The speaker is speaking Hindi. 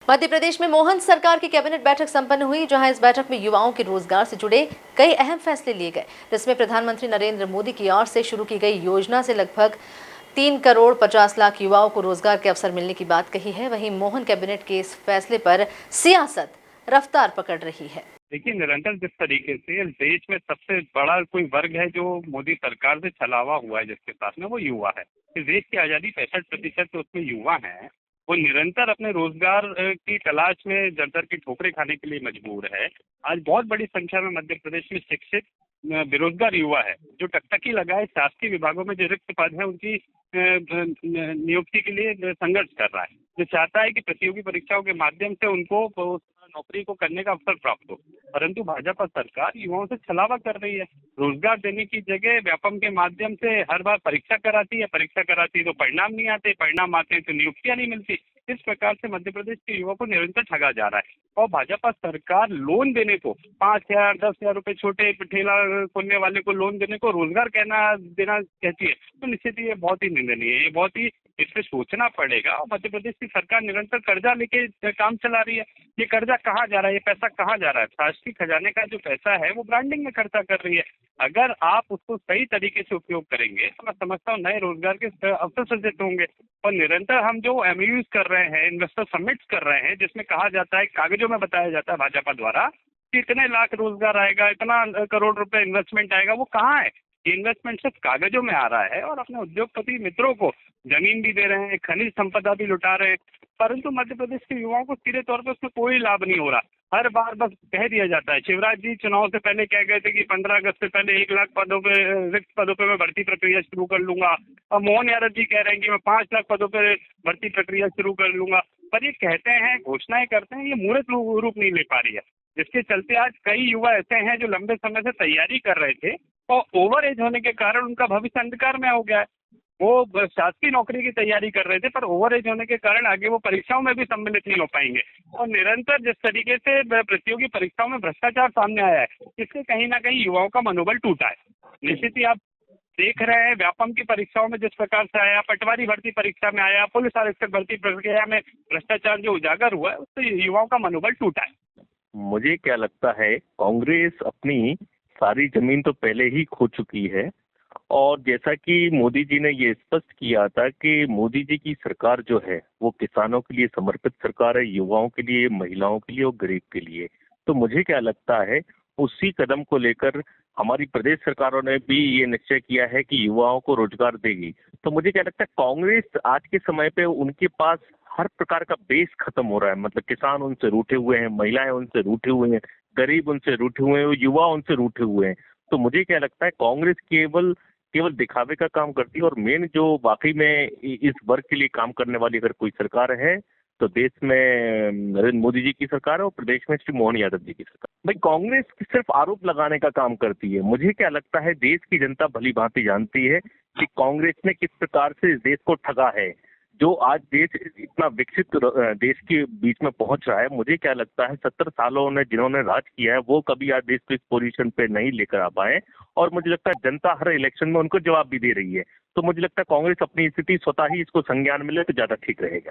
मध्य प्रदेश में मोहन सरकार की कैबिनेट बैठक संपन्न हुई, जहां इस बैठक में युवाओं के रोजगार से जुड़े कई अहम फैसले लिए गए, जिसमें प्रधानमंत्री नरेंद्र मोदी की ओर से शुरू की गई योजना से लगभग 3,50,00,000 युवाओं को रोजगार के अवसर मिलने की बात कही है। वहीं मोहन कैबिनेट के इस फैसले पर सियासत रफ्तार पकड़ रही है। देखिए, निरंतर जिस तरीके से इस देश में सबसे बड़ा कोई वर्ग है जो मोदी सरकार से छलावा हुआ है जिसके साथ में, वो युवा है। इस देश की आजादी 65% तो उसमें युवा हैं। वो निरंतर अपने रोजगार की तलाश में दर-दर की ठोकरें खाने के लिए मजबूर है। आज बहुत बड़ी संख्या में मध्य प्रदेश में शिक्षित बेरोजगार युवा है जो टकटकी लगाए शासकीय विभागों में जो रिक्त पद है उनकी नियुक्ति के लिए संघर्ष कर रहा है, जो चाहता है कि प्रतियोगी परीक्षाओं के माध्यम से उनको उस नौकरी को करने का अवसर प्राप्त हो। परंतु भाजपा सरकार युवाओं से छलावा कर रही है। रोजगार देने की जगह व्यापम के माध्यम से हर बार परीक्षा कराती है तो परिणाम नहीं आते, परिणाम आते हैं तो नियुक्तियां नहीं मिलती। इस प्रकार से मध्य प्रदेश के युवा को निरंतर ठगा जा रहा है। और भाजपा सरकार लोन देने को 5,000 10,000 रुपए छोटे ठेला खोलने वाले को लोन देने को रोजगार देना कहती है, तो निश्चित ही ये बहुत ही निंदनीय है। ये बहुत ही इस पे सोचना पड़ेगा। और मध्य प्रदेश की सरकार निरंतर कर्जा लेके काम चला रही है। ये कर्जा कहाँ जा रहा है, ये पैसा कहाँ जा रहा है? शासकीय खजाने का जो पैसा है वो ब्रांडिंग में खर्चा कर रही है। अगर आप उसको सही तरीके से उपयोग करेंगे तो मैं समझता हूँ नए रोजगार के अवसर सृजित होंगे। और निरंतर हम जो एमओयूज कर रहे हैं, इन्वेस्टर समिट्स कर रहे हैं, जिसमें कहा जाता है, कागजों में बताया जाता है भाजपा द्वारा कि इतने लाख रोजगार आएगा, इतना करोड़ रुपए इन्वेस्टमेंट आएगा, वो कहाँ है? इन्वेस्टमेंट सिर्फ कागजों में आ रहा है। और अपने उद्योगपति मित्रों को जमीन भी दे रहे हैं, खनिज संपदा भी लुटा रहे हैं, परंतु मध्य प्रदेश के युवाओं को सीधे तौर पर उसमें कोई लाभ नहीं हो रहा। हर बार बस कह दिया जाता है। शिवराज जी चुनाव से पहले कह गए थे कि 15 अगस्त से पहले 1 लाख पदों पे, रिक्त पदों पे मैं भर्ती प्रक्रिया शुरू कर लूंगा। और मोहन यादव जी कह रहे हैं कि मैं 5 लाख पदों पे भर्ती प्रक्रिया शुरू कर लूंगा। पर ये कहते हैं, घोषणाएं करते हैं, ये मूर्त रूप नहीं ले पा रही है, जिसके चलते आज कई युवा ऐसे हैं जो लंबे समय से तैयारी कर रहे थे और ओवर एज होने के कारण उनका भविष्य अंधकार में हो गया है। वो शासकीय नौकरी की तैयारी कर रहे थे, पर ओवर एज होने के कारण आगे वो परीक्षाओं में भी सम्मिलित नहीं हो पाएंगे। और निरंतर जिस तरीके से प्रतियोगी परीक्षाओं में भ्रष्टाचार सामने आया है, इससे कहीं ना कहीं युवाओं का मनोबल टूटा है। निश्चित ही आप देख रहे हैं व्यापम की परीक्षाओं में जिस प्रकार से आया, पटवारी भर्ती परीक्षा में आया, पुलिस आरक्षक भर्ती प्रक्रिया में भ्रष्टाचार जो उजागर हुआ है, उससे युवाओं का मनोबल टूटा है। मुझे क्या लगता है, कांग्रेस अपनी सारी जमीन तो पहले ही खो चुकी है। और जैसा कि मोदी जी ने ये स्पष्ट किया था कि मोदी जी की सरकार जो है वो किसानों के लिए समर्पित सरकार है, युवाओं के लिए, महिलाओं के लिए और गरीब के लिए। तो मुझे क्या लगता है, उसी कदम को लेकर हमारी प्रदेश सरकारों ने भी ये निश्चय किया है कि युवाओं को रोजगार देगी। तो मुझे क्या लगता है, कांग्रेस आज के समय पे उनके पास हर प्रकार का बेस खत्म हो रहा है। मतलब किसान उनसे रूठे हुए हैं, महिलाएं उनसे रूठे हुए हैं, गरीब उनसे रूठे हुए हैं, युवा उनसे रूठे हुए हैं। तो मुझे क्या लगता है, कांग्रेस केवल केवल दिखावे का काम करती है। और मेन जो वाकई में इस वर्ग के लिए काम करने वाली अगर कोई सरकार है तो देश में नरेंद्र मोदी जी की सरकार है और प्रदेश में श्री मोहन यादव जी की सरकार। भाई, कांग्रेस सिर्फ आरोप लगाने का काम करती है। मुझे क्या लगता है, देश की जनता भली भांति जानती है कि कांग्रेस ने किस प्रकार से इस देश को ठगा है। जो आज देश इतना विकसित देश के बीच में पहुंच रहा है, मुझे क्या लगता है 70 सालों ने जिन्होंने राज किया है वो कभी आज देश को इस पोजीशन पे नहीं लेकर आ पाए। और मुझे लगता है जनता हर इलेक्शन में उनको जवाब भी दे रही है। तो मुझे लगता है कांग्रेस अपनी स्थिति स्वतः ही इसको संज्ञान में ले तो ज्यादा ठीक रहेगा।